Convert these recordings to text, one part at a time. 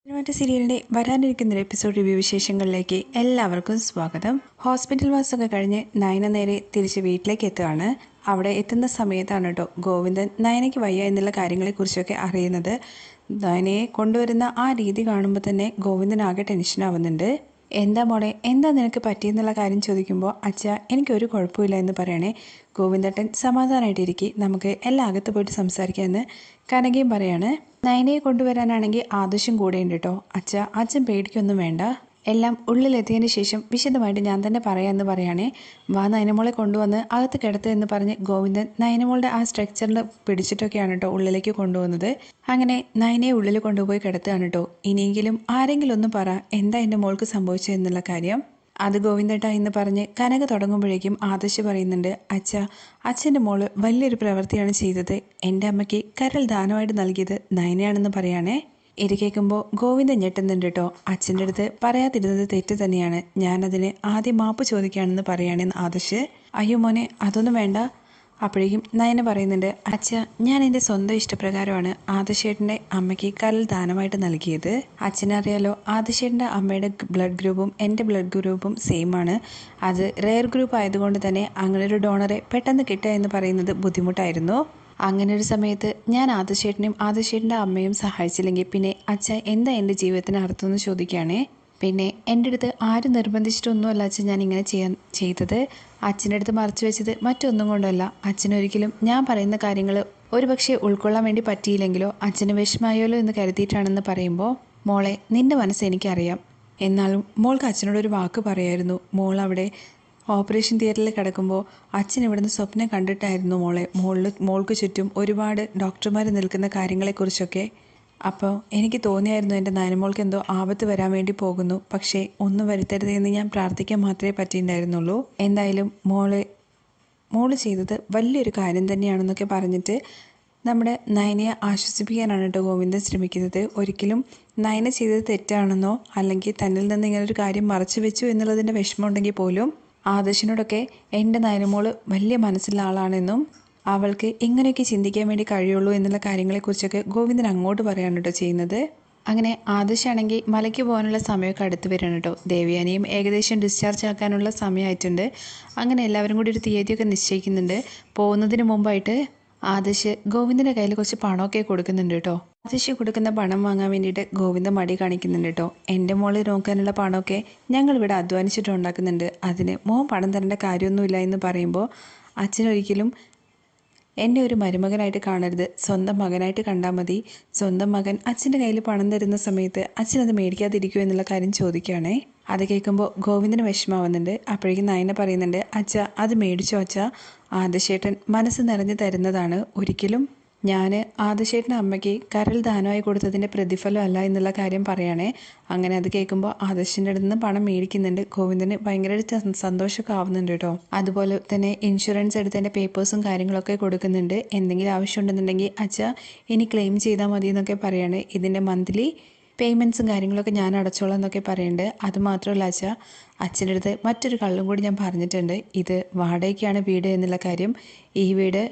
സിനിമാറ്റ് സീരിയലിന്റെ വരാനിരിക്കുന്ന ഒരു എപ്പിസോഡ് റിവ്യൂ വിശേഷങ്ങളിലേക്ക് എല്ലാവർക്കും സ്വാഗതം. ഹോസ്പിറ്റൽ വാസമൊക്കെ കഴിഞ്ഞ് നയന നേരെ തിരിച്ച് വീട്ടിലേക്ക് എത്തുകയാണ്. അവിടെ എത്തുന്ന സമയത്താണ് കേട്ടോ ഗോവിന്ദൻ നയനയ്ക്ക് വയ്യ എന്നുള്ള കാര്യങ്ങളെക്കുറിച്ചൊക്കെ അറിയുന്നത്. നയനയെ കൊണ്ടുവരുന്ന ആ രീതി കാണുമ്പോൾ തന്നെ ഗോവിന്ദൻ ആകെ ടെൻഷനാവുന്നുണ്ട്. എന്താ മോളെ, എന്താ നിനക്ക് പറ്റിയെന്നുള്ള കാര്യം ചോദിക്കുമ്പോൾ അച്ഛ എനിക്കൊരു കുഴപ്പമില്ല എന്ന് പറയണേ. ഗോവിന്ദട്ടൻ സമാധാനമായിട്ടിരിക്കും, നമുക്ക് എല്ലാ അകത്ത് പോയിട്ട് സംസാരിക്കാമെന്ന് കനകയും പറയാണ്. നയനയെ കൊണ്ടുവരാനാണെങ്കിൽ ആദർശം കൂടെയുണ്ട് കേട്ടോ. അച്ഛൻ പേടിക്കൊന്നും വേണ്ട, എല്ലാം ഉള്ളിലെത്തിയതിന് ശേഷം വിശദമായിട്ട് ഞാൻ തന്നെ പറയാമെന്ന് പറയുകയാണേ. വാ നയനമോളെ കൊണ്ടുവന്ന് അകത്ത് കിടത്ത് എന്ന് പറഞ്ഞ് ഗോവിന്ദൻ നയനമോളുടെ ആ സ്ട്രക്ചറിൽ പിടിച്ചിട്ടൊക്കെയാണ് കേട്ടോ ഉള്ളിലേക്ക് കൊണ്ടുപോകുന്നത്. അങ്ങനെ നയനയെ ഉള്ളിൽ കൊണ്ടുപോയി കിടത്തുകയാണ് കേട്ടോ. ഇനിയെങ്കിലും ആരെങ്കിലും ഒന്ന് പറ എന്താ എൻ്റെ മോൾക്ക് സംഭവിച്ചത് എന്നുള്ള കാര്യം. അത് ഗോവിന്ദേട്ട എന്ന് പറഞ്ഞ് കനക തുടങ്ങുമ്പോഴേക്കും ആദർശ് പറയുന്നുണ്ട്, അച്ഛൻ്റെ മോള് വലിയൊരു പ്രവൃത്തിയാണ് ചെയ്തത്. എൻ്റെ അമ്മയ്ക്ക് കരൾ ദാനമായിട്ട് നൽകിയത് നയനയാണെന്ന് പറയാണേ. ഇത് കേൾക്കുമ്പോൾ ഗോവിന്ദൻ ഞെട്ടുന്നുണ്ട് കേട്ടോ. അച്ഛൻ്റെ അടുത്ത് പറയാതിരുന്നത് തെറ്റ് തന്നെയാണ്, ഞാനതിന് ആദ്യം മാപ്പ് ചോദിക്കുകയാണെന്ന് പറയുകയാണെന്ന് ആദർശ്. അയ്യോ മോനെ അതൊന്നും വേണ്ട. അപ്പോഴേക്കും നയന പറയുന്നുണ്ട്, ഞാൻ എൻ്റെ സ്വന്തം ഇഷ്ടപ്രകാരമാണ് ആദർശേട്ടൻ്റെ അമ്മയ്ക്ക് കരൾ ദാനമായിട്ട് നൽകിയത്. അച്ഛനറിയാലോ ആദർശേട്ടൻ്റെ അമ്മയുടെ ബ്ലഡ് ഗ്രൂപ്പും എൻ്റെ ബ്ലഡ് ഗ്രൂപ്പും സെയിം ആണ്. അത് റെയർ ഗ്രൂപ്പ് ആയതുകൊണ്ട് തന്നെ അങ്ങനെ ഒരു ഡോണറെ പെട്ടെന്ന് കിട്ടുക എന്ന് പറയുന്നത് ബുദ്ധിമുട്ടായിരുന്നു. അങ്ങനെ ഒരു സമയത്ത് ഞാൻ ആദർശേട്ടനും ആദർശേട്ടൻ്റെ അമ്മയും സഹായിച്ചില്ലെങ്കിൽ പിന്നെ എന്താ എൻ്റെ ജീവിതത്തിന് അർത്ഥമെന്ന് ചോദിക്കുകയാണേ. പിന്നെ എൻ്റെ അടുത്ത് ആരും നിർബന്ധിച്ചിട്ടൊന്നുമല്ല ഞാൻ ഇങ്ങനെ ചെയ്തത്. അച്ഛൻ്റെ അടുത്ത് മറച്ചു വെച്ചത് മറ്റൊന്നും കൊണ്ടല്ല. അച്ഛനൊരിക്കലും ഞാൻ പറയുന്ന കാര്യങ്ങൾ ഒരുപക്ഷെ ഉൾക്കൊള്ളാൻ വേണ്ടി പറ്റിയില്ലെങ്കിലോ അച്ഛന് വിഷമായാലോ എന്ന് കരുതിയിട്ടാണെന്ന് പറയുമ്പോൾ, മോളെ നിൻ്റെ മനസ്സ് എനിക്കറിയാം, എന്നാലും മോൾക്ക് അച്ഛനോടൊരു വാക്ക് പറയായിരുന്നു. മോൾ അവിടെ ഓപ്പറേഷൻ തിയേറ്ററിൽ കിടക്കുമ്പോൾ അച്ഛൻ ഇവിടുന്ന് സ്വപ്നം കണ്ടിട്ടായിരുന്നു മോൾക്ക് ചുറ്റും ഒരുപാട് ഡോക്ടർമാർ നിൽക്കുന്ന കാര്യങ്ങളെക്കുറിച്ചൊക്കെ. അപ്പോൾ എനിക്ക് തോന്നിയായിരുന്നു എൻ്റെ നയനമോൾക്ക് എന്തോ ആപത്ത് വരാൻ വേണ്ടി പോകുന്നു, പക്ഷേ ഒന്നും വരുത്തരുത് എന്ന് ഞാൻ പ്രാർത്ഥിക്കാൻ മാത്രമേ പറ്റിയിട്ടുണ്ടായിരുന്നുള്ളൂ. എന്തായാലും മോള് ചെയ്തത് വലിയൊരു കാര്യം തന്നെയാണെന്നൊക്കെ പറഞ്ഞിട്ട് നമ്മുടെ നയനയെ ആശ്വസിപ്പിക്കാനാണ് കേട്ടോ ഗോവിന്ദൻ ശ്രമിക്കുന്നത്. ഒരിക്കലും നയന ചെയ്തത് തെറ്റാണെന്നോ അല്ലെങ്കിൽ തന്നിൽ നിന്ന് ഇങ്ങനൊരു കാര്യം മറച്ചു വെച്ചു എന്നുള്ളതിൻ്റെ വിഷമമുണ്ടെങ്കിൽ പോലും ആദർശിനോടൊക്കെ എൻ്റെ നയനമോള് വലിയ മനസ്സുള്ള ആളാണെന്നും അവൾക്ക് ഇങ്ങനെയൊക്കെ ചിന്തിക്കാൻ വേണ്ടി കഴിയുള്ളൂ എന്നുള്ള കാര്യങ്ങളെക്കുറിച്ചൊക്കെ ഗോവിന്ദൻ അങ്ങോട്ട് പറയാണ് കേട്ടോ ചെയ്യുന്നത്. അങ്ങനെ ആദർശാണെങ്കിൽ മലയ്ക്ക് പോകാനുള്ള സമയമൊക്കെ അടുത്ത് വരികയാണ് കേട്ടോ. ദേവയാനിയും ഏകദേശം ഡിസ്ചാർജ് ആക്കാനുള്ള സമയമായിട്ടുണ്ട്. അങ്ങനെ എല്ലാവരും കൂടി ഒരു തീയതിയൊക്കെ നിശ്ചയിക്കുന്നുണ്ട്. പോകുന്നതിന് മുമ്പായിട്ട് ആദർശ് ഗോവിന്ദൻ്റെ കയ്യിൽ കുറച്ച് പണമൊക്കെ കൊടുക്കുന്നുണ്ട് കേട്ടോ. ആദർശ് കൊടുക്കുന്ന പണം വാങ്ങാൻ വേണ്ടിയിട്ട് ഗോവിന്ദൻ മടി കാണിക്കുന്നുണ്ട് കേട്ടോ. എൻ്റെ മോള് നോക്കാനുള്ള പണമൊക്കെ ഞങ്ങളിവിടെ അധ്വാനിച്ചിട്ട് ഉണ്ടാക്കുന്നുണ്ട്, അതിന് മോൻ പണം തരേണ്ട കാര്യമൊന്നുമില്ല എന്ന് പറയുമ്പോൾ, അച്ഛനൊരിക്കലും എന്നെ ഒരു മരുമകനായിട്ട് കാണരുത്, സ്വന്തം മകനായിട്ട് കണ്ടാൽ മതി. സ്വന്തം മകൻ അച്ഛൻ്റെ കയ്യിൽ പണം തരുന്ന സമയത്ത് അച്ഛനത് മേടിക്കാതിരിക്കുമോ എന്നുള്ള കാര്യം ചോദിക്കുകയാണേ. അത് കേൾക്കുമ്പോൾ ഗോവിന്ദന് വിഷമാവുന്നുണ്ട്. അപ്പോഴേക്കും നയന പറയുന്നുണ്ട്, അത് മേടിച്ചോ ആദർശേട്ടൻ മനസ്സ് നിറഞ്ഞു തരുന്നതാണ്. ഒരിക്കലും ഞാൻ ആദർശേട്ടൻ്റെ അമ്മയ്ക്ക് കരൾ ദാനമായി കൊടുത്തതിൻ്റെ പ്രതിഫലം അല്ല എന്നുള്ള കാര്യം പറയുകയാണേ. അങ്ങനെ അത് കേൾക്കുമ്പോൾ ആദർശിൻ്റെ അടുത്ത് നിന്ന് പണം മേടിക്കുന്നുണ്ട്. ഗോവിന്ദന് ഭയങ്കര സന്തോഷമൊക്കെ ആവുന്നുണ്ട് കേട്ടോ. അതുപോലെ തന്നെ ഇൻഷുറൻസ് എടുത്തതിൻ്റെ പേപ്പേഴ്സും കാര്യങ്ങളൊക്കെ കൊടുക്കുന്നുണ്ട്. എന്തെങ്കിലും ആവശ്യമുണ്ടെന്നുണ്ടെങ്കിൽ ഇനി ക്ലെയിം ചെയ്താൽ മതി എന്നൊക്കെ പറയാണ്. ഇതിൻ്റെ മന്ത്ലി പേയ്മെൻറ്റ്സും കാര്യങ്ങളൊക്കെ ഞാൻ അടച്ചോളാം എന്നൊക്കെ പറയുന്നുണ്ട്. അതുമാത്രമല്ല അച്ഛൻ്റെ അടുത്ത് മറ്റൊരു കള്ളും കൂടി ഞാൻ പറഞ്ഞിട്ടുണ്ട്, ഇത് വാടകയ്ക്കാണ് വീട് എന്നുള്ള കാര്യം. ഈ വീട്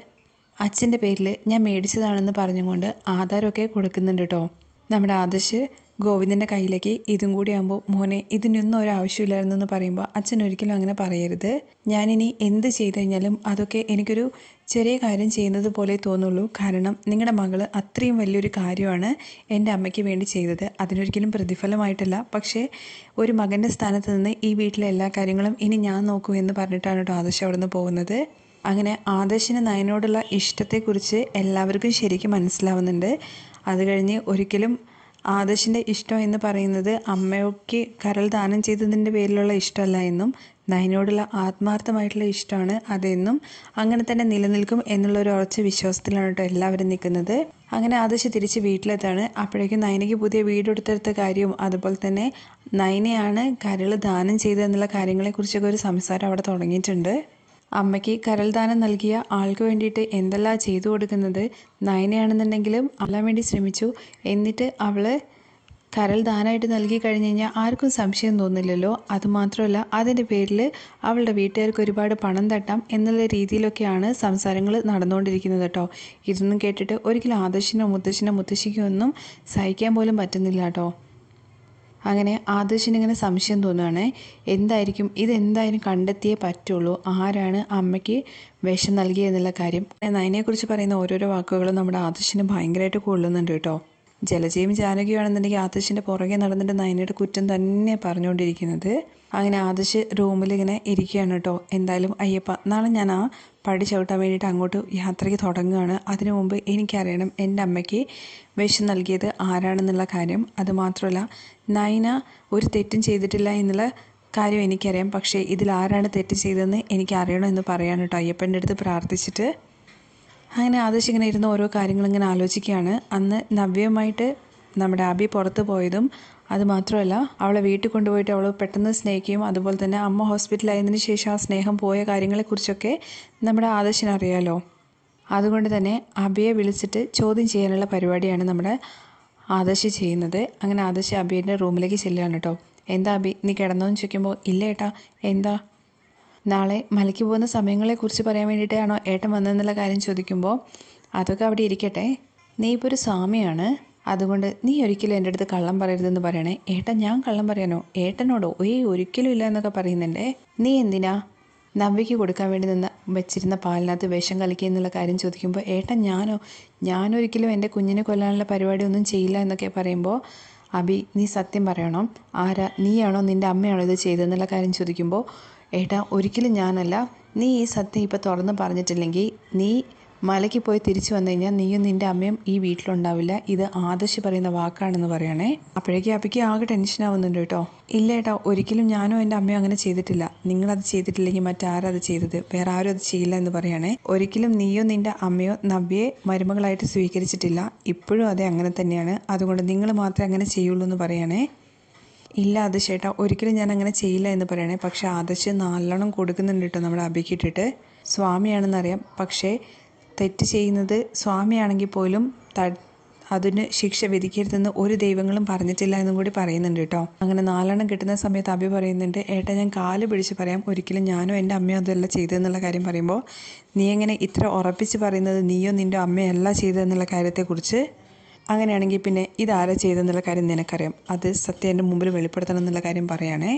അച്ഛൻ്റെ പേരിൽ ഞാൻ മേടിച്ചതാണെന്ന് പറഞ്ഞുകൊണ്ട് ആധാരമൊക്കെ കൊടുക്കുന്നുണ്ട് കേട്ടോ. നമ്മുടെ ആദർശ് ഗോവിന്ദൻ്റെ കയ്യിലേക്ക് ഇതും കൂടി ആകുമ്പോൾ, മോനെ ഇതിനൊന്നും ഒരു ആവശ്യമില്ലായിരുന്നെന്ന് പറയുമ്പോൾ, അച്ഛൻ ഒരിക്കലും അങ്ങനെ പറയരുത്. ഞാനിനി എന്ത് ചെയ്തു കഴിഞ്ഞാലും അതൊക്കെ എനിക്കൊരു ചെറിയ കാര്യം ചെയ്യുന്നത് പോലെ തോന്നുള്ളൂ. കാരണം നിങ്ങളുടെ മകൾ അത്രയും വലിയൊരു കാര്യമാണ് എൻ്റെ അമ്മയ്ക്ക് വേണ്ടി ചെയ്തത്. അതിനൊരിക്കലും പ്രതിഫലമായിട്ടല്ല, പക്ഷേ ഒരു മകൻ്റെ സ്ഥാനത്ത് നിന്ന് ഈ വീട്ടിലെ എല്ലാ കാര്യങ്ങളും ഇനി ഞാൻ നോക്കൂ എന്ന് പറഞ്ഞിട്ടാണ് കേട്ടോ ആദർശ് അവിടെ നിന്ന് പോകുന്നത്. അങ്ങനെ ആദർശിന് നയനോടുള്ള ഇഷ്ടത്തെക്കുറിച്ച് എല്ലാവർക്കും ശരിക്കും മനസ്സിലാവുന്നുണ്ട്. അത് കഴിഞ്ഞ് ഒരിക്കലും ആദർശിൻ്റെ ഇഷ്ടം എന്ന് പറയുന്നത് അമ്മയ്ക്ക് കരൾ ദാനം ചെയ്തതിൻ്റെ പേരിലുള്ള ഇഷ്ടമല്ല എന്നും നയനോടുള്ള ആത്മാർത്ഥമായിട്ടുള്ള ഇഷ്ടമാണ് അതെന്നും അങ്ങനെ തന്നെ നിലനിൽക്കും എന്നുള്ളൊരു ഉറച്ച വിശ്വാസത്തിലാണ് കേട്ടോ എല്ലാവരും നിൽക്കുന്നത്. അങ്ങനെ ആദർശ് തിരിച്ച് വീട്ടിലെത്താണ്. അപ്പോഴേക്കും നയനയ്ക്ക് പുതിയ വീടെടുത്തെടുത്ത കാര്യവും അതുപോലെ തന്നെ നയനയാണ് കരൾ ദാനം ചെയ്തതെന്നുള്ള കാര്യങ്ങളെക്കുറിച്ചൊക്കെ ഒരു സംസാരം അവിടെ തുടങ്ങിയിട്ടുണ്ട്. അമ്മയ്ക്ക് കരൾ ദാനം നൽകിയ ആൾക്ക് വേണ്ടിയിട്ട് എന്തെല്ലാം ചെയ്തു കൊടുക്കുന്നത് നയനയാണെന്നുണ്ടെങ്കിലും അല്ലാൻ വേണ്ടി ശ്രമിച്ചു. എന്നിട്ട് അവൾ കരൾ ദാനമായിട്ട് നൽകി കഴിഞ്ഞ് കഴിഞ്ഞാൽ ആർക്കും സംശയം തോന്നില്ലല്ലോ. അതുമാത്രമല്ല അതിൻ്റെ പേരിൽ അവളുടെ വീട്ടുകാർക്ക് ഒരുപാട് പണം തട്ടാം എന്നുള്ള രീതിയിലൊക്കെയാണ് സംസാരങ്ങൾ നടന്നുകൊണ്ടിരിക്കുന്നത് കേട്ടോ. ഇതൊന്നും കേട്ടിട്ട് ഒരിക്കലും ആദർശിനോ മുത്തശ്ശിനോ മുത്തശ്ശിക്കോ ഒന്നും സഹിക്കാൻ പോലും പറ്റുന്നില്ല കേട്ടോ. അങ്ങനെ ആദർശിനിങ്ങനെ സംശയം തോന്നുകയാണ്. ഇതെന്തായാലും കണ്ടെത്തിയേ പറ്റുള്ളൂ, ആരാണ് അമ്മയ്ക്ക് വിഷം നൽകിയെന്നുള്ള കാര്യം. നയനയെക്കുറിച്ച് പറയുന്ന ഓരോരോ വാക്കുകളും നമ്മുടെ ആദർശിന് ഭയങ്കരമായിട്ട് കൊള്ളുന്നുണ്ട് കേട്ടോ. ജലജയും ജാനകിയാണെന്നുണ്ടെങ്കിൽ ആദർശിൻ്റെ പുറകെ നടന്നിട്ട് നയനയുടെ കുറ്റം തന്നെ പറഞ്ഞുകൊണ്ടിരിക്കുന്നത്. അങ്ങനെ ആദർശ് റൂമിൽ ഇങ്ങനെ ഇരിക്കുകയാണ് കേട്ടോ. എന്തായാലും അയ്യപ്പ, നാളെ ഞാൻ ആ പടി ചവിട്ടാൻ വേണ്ടിയിട്ട് അങ്ങോട്ട് യാത്രയ്ക്ക് തുടങ്ങുകയാണ്. അതിനു മുമ്പ് എനിക്കറിയണം എൻ്റെ അമ്മയ്ക്ക് വിഷം നൽകിയത് ആരാണെന്നുള്ള കാര്യം. അതുമാത്രമല്ല, നയന ഒരു തെറ്റും ചെയ്തിട്ടില്ല എന്നുള്ള കാര്യം എനിക്കറിയാം. പക്ഷേ ഇതിൽ ആരാണ് തെറ്റ് ചെയ്തതെന്ന് എനിക്കറിയണമെന്ന് പറയാൻ കേട്ടോ അയ്യപ്പൻ്റെ അടുത്ത് പ്രാർത്ഥിച്ചിട്ട്. അങ്ങനെ ആദർശ് ഇങ്ങനെ ഇരുന്ന് ഓരോ കാര്യങ്ങളിങ്ങനെ ആലോചിക്കുകയാണ്. അന്ന് നവ്യയുമായിട്ട് നമ്മുടെ അബി പുറത്ത് പോയതും അതുമാത്രമല്ല, അവളെ വീട്ടിൽ കൊണ്ടുപോയിട്ട് അവൾ പെട്ടെന്ന് സ്നേഹിക്കുകയും അതുപോലെ തന്നെ അമ്മ ഹോസ്പിറ്റലായതിനു ശേഷം ആ സ്നേഹം പോയ കാര്യങ്ങളെക്കുറിച്ചൊക്കെ നമ്മുടെ ആദർശിന് അറിയാമല്ലോ. അതുകൊണ്ട് തന്നെ അബിയെ വിളിച്ചിട്ട് ചോദ്യം ചെയ്യാനുള്ള പരിപാടിയാണ് നമ്മുടെ ആദർശ് ചെയ്യുന്നത്. അങ്ങനെ ആദർശ് അബിയുടെ റൂമിലേക്ക് ചെല്ലുകയാണ് കേട്ടോ. എന്താ അബി, നീ കിടന്നോന്ന് ചോദിക്കുമ്പോൾ ഇല്ല ഏട്ടാ. എന്താ? നാളെ മലയ്ക്ക് പോകുന്ന സമയങ്ങളെക്കുറിച്ച് പറയാൻ വേണ്ടിയിട്ടാണോ ഏട്ടൻ വന്നതെന്നുള്ള കാര്യം ചോദിക്കുമ്പോൾ അതൊക്കെ അവിടെ ഇരിക്കട്ടെ, നീ ഇപ്പോൾ ഒരു സ്വാമിയാണ്, അതുകൊണ്ട് നീ ഒരിക്കലും എൻ്റെ അടുത്ത് കള്ളം പറയരുതെന്ന് പറയണേ. ഏട്ടൻ ഞാൻ കള്ളം പറയാനോ? ഏട്ടനോടോ? ഒരിക്കലും ഇല്ല എന്നൊക്കെ പറയുന്നുണ്ടേ. നീ എന്തിനാ നവ്യയ്ക്ക് കൊടുക്കാൻ വേണ്ടി വെച്ചിരുന്ന പാലിനകത്ത് വിഷം കലക്കി എന്നുള്ള കാര്യം ചോദിക്കുമ്പോൾ ഏട്ടൻ ഞാനൊരിക്കലും എൻ്റെ കുഞ്ഞിനെ കൊല്ലാനുള്ള പരിപാടി ഒന്നും ചെയ്യില്ല എന്നൊക്കെ പറയുമ്പോൾ അബി, നീ സത്യം പറയണം, നീയാണോ നിൻ്റെ അമ്മയാണോ ഇത് ചെയ്തതെന്നുള്ള കാര്യം ചോദിക്കുമ്പോൾ ഏട്ടാ ഒരിക്കലും ഞാനല്ല, നീ ഈ സത്യം ഇപ്പോൾ തുറന്ന് പറഞ്ഞിട്ടില്ലെങ്കിൽ നീ മലയ്ക്ക് പോയി തിരിച്ചു വന്നു കഴിഞ്ഞാൽ നീയും നിൻ്റെ അമ്മയും ഈ വീട്ടിലുണ്ടാവില്ല, ഇത് ആദർശ് പറയുന്ന വാക്കാണെന്ന് പറയണേ. അപ്പോഴേക്കും അബിക്ക് ആകെ ടെൻഷനാവുന്നുണ്ട് കേട്ടോ. ഇല്ല ഏട്ടാ, ഒരിക്കലും ഞാനോ എൻ്റെ അമ്മയോ അങ്ങനെ ചെയ്തിട്ടില്ല, നിങ്ങളത് ചെയ്തിട്ടില്ലെങ്കിൽ മറ്റാരത് ചെയ്തത്, വേറെ ആരും അത് ചെയ്യില്ല എന്ന് പറയണേ. ഒരിക്കലും നീയോ നിൻ്റെ അമ്മയോ നവ്യയെ മരുമകളായിട്ട് സ്വീകരിച്ചിട്ടില്ല, ഇപ്പോഴും അതെ അങ്ങനെ തന്നെയാണ്, അതുകൊണ്ട് നിങ്ങൾ മാത്രമേ അങ്ങനെ ചെയ്യുള്ളൂ എന്ന് പറയണേ. ഇല്ല ആദർശ് ഏട്ടാ, ഒരിക്കലും ഞാൻ അങ്ങനെ ചെയ്യില്ല എന്ന് പറയണേ. പക്ഷേ ആദർശ് നല്ലോണം കൊടുക്കുന്നുണ്ട് കേട്ടോ നമ്മുടെ അബിക്കിട്ടിട്ട്. സ്വാമിയാണെന്നറിയാം, പക്ഷേ തെറ്റ് ചെയ്യുന്നത് സ്വാമിയാണെങ്കിൽ പോലും അതിന് ശിക്ഷ വിധിക്കരുതെന്ന് ഒരു ദൈവങ്ങളും പറഞ്ഞിട്ടില്ല എന്നും കൂടി പറയുന്നുണ്ട് കേട്ടോ. അങ്ങനെ 4 കിട്ടുന്ന സമയത്ത് അബി പറയുന്നുണ്ട്, ഏട്ടാ ഞാൻ കാല് പിടിച്ച് പറയാം, ഒരിക്കലും ഞാനോ എൻ്റെ അമ്മയോ അതല്ല ചെയ്തതെന്നുള്ള കാര്യം പറയുമ്പോൾ നീ എങ്ങനെ ഇത്ര ഉറപ്പിച്ച് പറയുന്നത് നീയോ നിൻ്റെ അമ്മയല്ല ചെയ്തതെന്നുള്ള കാര്യത്തെക്കുറിച്ച്? അങ്ങനെയാണെങ്കിൽ പിന്നെ ഇതാരാ ചെയ്തെന്നുള്ള കാര്യം നിനക്കറിയാം, അത് സത്യം എൻ്റെ മുമ്പിൽ വെളിപ്പെടുത്തണം എന്നുള്ള കാര്യം പറയുകയാണേ.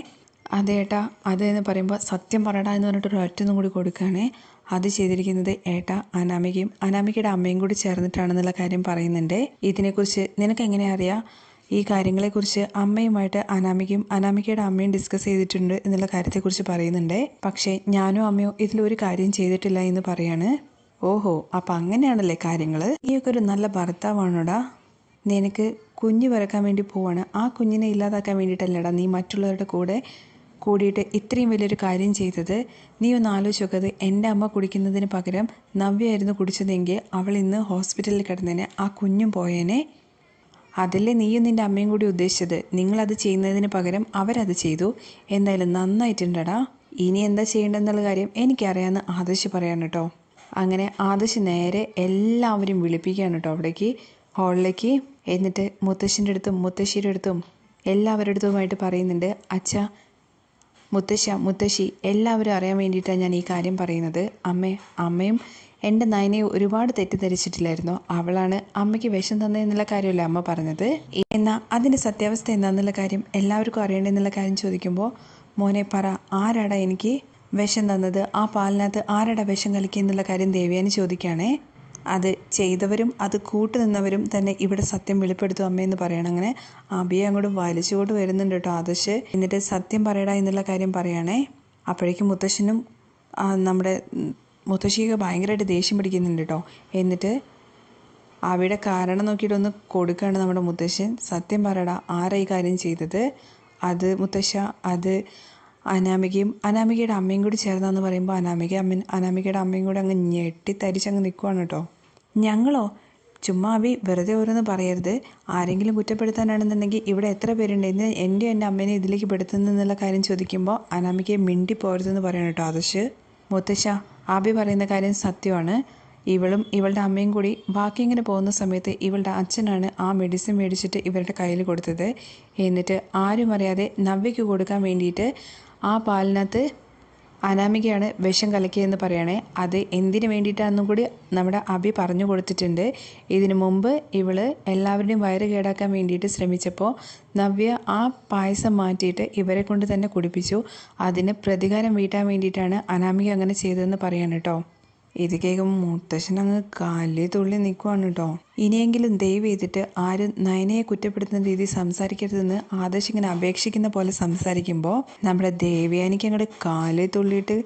അതേട്ടാ അതെന്ന് പറയുമ്പോൾ സത്യം പറയടാ എന്ന് പറഞ്ഞിട്ടൊരു ഒറ്റൊന്നും കൂടി കൊടുക്കുകയാണേ. അത് ചെയ്തിരിക്കുന്നത് ഏട്ടാ അനാമികയുടെ അമ്മയും കൂടി ചേർന്നിട്ടാണെന്നുള്ള കാര്യം പറയുന്നുണ്ട്. ഇതിനെക്കുറിച്ച് നിനക്ക് എങ്ങനെ അറിയാം? ഈ കാര്യങ്ങളെക്കുറിച്ച് അമ്മയുമായിട്ട് അനാമികയുടെ അമ്മയും ഡിസ്കസ് ചെയ്തിട്ടുണ്ട് എന്നുള്ള കാര്യത്തെക്കുറിച്ച് പറയുന്നുണ്ട്. പക്ഷേ ഞാനോ അമ്മയോ ഇതിലൊരു കാര്യം ചെയ്തിട്ടില്ല എന്ന് പറയാണ്. ഓഹോ, അപ്പം അങ്ങനെയാണല്ലേ കാര്യങ്ങൾ. നീയൊക്കെ ഒരു നല്ല ഭർത്താവാണോടാ. നിനക്ക് കുഞ്ഞ് പിറക്കാൻ വേണ്ടി പോവാണ്, ആ കുഞ്ഞിനെ ഇല്ലാതാക്കാൻ വേണ്ടിയിട്ടല്ലേടാ നീ മറ്റുള്ളവരുടെ കൂടിയിട്ട് ഇത്രയും വലിയൊരു കാര്യം ചെയ്തത്. നീ ഒന്ന് ആലോചിച്ച് നോക്കത്, എൻ്റെ അമ്മ കുടിക്കുന്നതിന് പകരം നവ്യായിരുന്നു കുടിച്ചതെങ്കിൽ അവൾ ഇന്ന് ഹോസ്പിറ്റലിൽ കിടന്നേനെ, ആ കുഞ്ഞും പോയേനെ. അതല്ലേ നീയും നിൻ്റെ അമ്മയും കൂടി ഉദ്ദേശിച്ചത്. നിങ്ങളത് ചെയ്യുന്നതിന് പകരം അവരത് ചെയ്തു. എന്തായാലും നന്നായിട്ടുണ്ടടാ. ഇനി എന്താ ചെയ്യേണ്ടതെന്നുള്ള കാര്യം എനിക്കറിയാമെന്ന് ആദർശ് പറയാൻ കേട്ടോ. അങ്ങനെ ആദർശ് നേരെ എല്ലാവരും വിളിപ്പിക്കുകയാണ് കേട്ടോ അവിടേക്ക്, ഹാളിലേക്ക്. എന്നിട്ട് മുത്തശ്ശിൻ്റെ അടുത്തും മുത്തശ്ശിയുടെ അടുത്തും എല്ലാവരുടെ അടുത്തുമായിട്ട് പറയുന്നുണ്ട്, അച്ഛാ മുത്തശ്ശി എല്ലാവരും അറിയാൻ വേണ്ടിയിട്ടാണ് ഞാൻ ഈ കാര്യം പറയുന്നത്. അമ്മയും എൻ്റെ നയനയെ ഒരുപാട് തെറ്റിദ്ധരിച്ചിട്ടില്ലായിരുന്നോ? അവളാണ് അമ്മയ്ക്ക് വിഷം തന്നതെന്നുള്ള കാര്യമല്ലേ അമ്മ പറഞ്ഞത്. എന്നാൽ അതിൻ്റെ സത്യാവസ്ഥ എന്താണെന്നുള്ള കാര്യം എല്ലാവർക്കും അറിയണമെന്നുള്ള കാര്യം ചോദിക്കുമ്പോൾ മോനെ പറ, ആരാടാ എനിക്ക് വിഷം തന്നത്? ആ പാലിനകത്ത് ആരാടാ വിഷം കലക്കിയെന്നുള്ള കാര്യം ദേവയാനി ചോദിക്കുകയാണേ. അത് ചെയ്തവരും അത് കൂട്ടുനിന്നവരും തന്നെ ഇവിടെ സത്യം വെളിപ്പെടുത്തും അമ്മയെന്ന് പറയണം. അങ്ങനെ അബിയെ അങ്ങോട്ട് വലിച്ചുകൊണ്ട് വരുന്നുണ്ട് കേട്ടോ ആദർശ്. എന്നിട്ട് സത്യം പറയടാ എന്നുള്ള കാര്യം പറയുകയാണേ. അപ്പോഴേക്കും നമ്മുടെ മുത്തശ്ശിയൊക്കെ ഭയങ്കരമായിട്ട് ദേഷ്യം പിടിക്കുന്നുണ്ട് കേട്ടോ. എന്നിട്ട് അവിടെ കാരണം നോക്കിയിട്ടൊന്ന് കൊടുക്കുകയാണ് നമ്മുടെ മുത്തശ്ശൻ. സത്യം പറയടാ, ആരാ ഈ കാര്യം ചെയ്തത്? അത് മുത്തശ്ശ, അത് അനാമികയുടെ അമ്മയും കൂടി ചേർന്നാന്ന് പറയുമ്പോൾ അനാമികയുടെ അമ്മയും കൂടി അങ്ങ് ഞെട്ടിത്തരിച്ചങ്ങ് നിൽക്കുവാണ് കേട്ടോ. ഞങ്ങളോ? ചുമ്മാ അബി വെറുതെ ഓരോന്ന് പറയരുത്. ആരെങ്കിലും കുറ്റപ്പെടുത്താനാണെന്നുണ്ടെങ്കിൽ ഇവിടെ എത്ര പേരുണ്ട്, ഇന്ന് എൻ്റെ അമ്മേനെ ഇതിലേക്ക് പെടുത്തുന്നെന്നുള്ള കാര്യം ചോദിക്കുമ്പോൾ അനാമികയെ മിണ്ടി പോരുതെന്ന് പറയണം കേട്ടോ ആദർശ്. മുത്തശ്ശ, ആബി പറയുന്ന കാര്യം സത്യമാണ്. ഇവളും ഇവളുടെ അമ്മയും കൂടി വാക്കിങ്ങിന് പോകുന്ന സമയത്ത് ഇവളുടെ അച്ഛനാണ് ആ മെഡിസിൻ മേടിച്ചിട്ട് ഇവരുടെ കയ്യിൽ കൊടുത്തത്. എന്നിട്ട് ആരും അറിയാതെ നവ്യയ്ക്ക് കൊടുക്കാൻ വേണ്ടിയിട്ട് ആ പാലിനകത്ത് അനാമികയാണ് വിഷം കലക്കിയതെന്ന് പറയണേ. അത് എന്തിനു വേണ്ടിയിട്ടാണെന്നും കൂടി നമ്മുടെ അഭി പറഞ്ഞു കൊടുത്തിട്ടുണ്ട്. ഇതിനു മുമ്പ് ഇവള് എല്ലാവരുടെയും വയറ് കേടാക്കാൻ വേണ്ടിയിട്ട് ശ്രമിച്ചപ്പോൾ നവ്യ ആ പായസം മാറ്റിയിട്ട് ഇവരെ കൊണ്ട് തന്നെ കുടിപ്പിച്ചു. അതിന് പ്രതികാരം വീട്ടാൻ വേണ്ടിയിട്ടാണ് അനാമിക അങ്ങനെ ചെയ്തതെന്ന് പറയാണ് കേട്ടോ. ഇത് കേൾക്കുമ്പോൾ മുത്തശ്ശൻ അങ്ങ് കാലിൽ തുള്ളി നിൽക്കുവാണ് കേട്ടോ. ഇനിയെങ്കിലും ദയവ് ചെയ്തിട്ട് ആരും നയനയെ കുറ്റപ്പെടുത്തുന്ന രീതിയിൽ സംസാരിക്കരുതെന്ന് ആദർശ് ഇങ്ങനെ അപേക്ഷിക്കുന്ന പോലെ സംസാരിക്കുമ്പോൾ നമ്മുടെ ദേവയാനിക്ക് അങ്ങോട്ട് കാലിൽ തുള്ളിയിട്ട്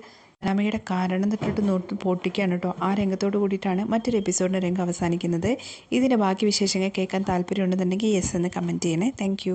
അനാമികയുടെ കാരണം തൊട്ടിട്ട് നോട്ട് പൊട്ടിക്കുകയാണ് കേട്ടോ. ആ രംഗത്തോട് കൂടിയിട്ടാണ് മറ്റൊരു എപ്പിസോഡിൻ്റെ രംഗം അവസാനിക്കുന്നത്. ഇതിൻ്റെ ബാക്കി വിശേഷങ്ങൾ കേൾക്കാൻ താല്പര്യമുണ്ടെന്നുണ്ടെങ്കിൽ യെസ് എന്ന് കമൻറ്റ് ചെയ്യണേ. താങ്ക്